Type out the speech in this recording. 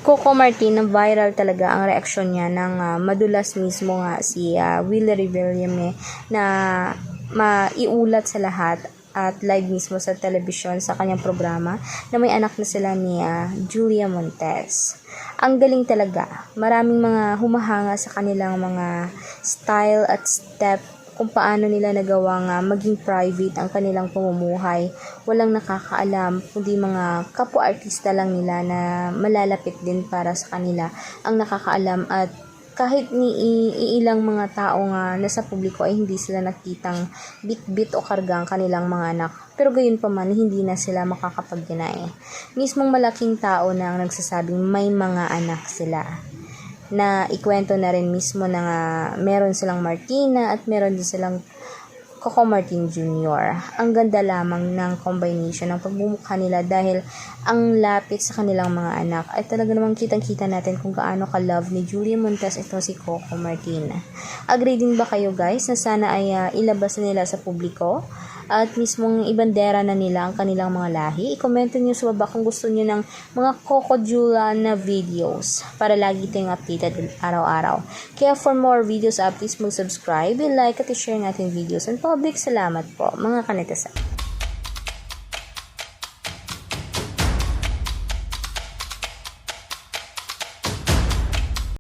Coco Martin, viral talaga ang reaksyon niya ng madulas mismo nga si Willie Revillame na maiulat sa lahat at live mismo sa telebisyon sa kanyang programa na may anak na sila ni Julia Montes. Ang galing talaga. Maraming mga humahanga sa kanilang mga style at step kung paano nila nagawang maging private ang kanilang pamumuhay. Walang nakakaalam, kundi mga kapwa-artista lang nila na malalapit din para sa kanila ang nakakaalam, at kahit ni iilang mga tao nga nasa publiko ay hindi sila nakitang bit-bit o karga ang kanilang mga anak. Pero gayon pa man, hindi na sila makakapag-deny. Mismong malaking tao na ang nagsasabing may mga anak sila, na ikwento na rin mismo na meron silang Martina at meron din silang Coco Martin Jr. Ang ganda lamang ng combination ng pagmumukha nila dahil ang lapit sa kanilang mga anak ay talaga namang kitang-kita natin kung gaano ka-love ni Julia Montes ito si Coco Martin. Agree din ba kayo guys na sana ay ilabas na nila sa publiko at mismong ibandera na nila ang kanilang mga lahi? I-comment nyo sa baba kung gusto nyo ng mga Coco Jula na videos para lagi tayong updated araw-araw. Kaya for more videos updates, mag-subscribe, like at i-share natin videos and public. Salamat po mga kanetasan.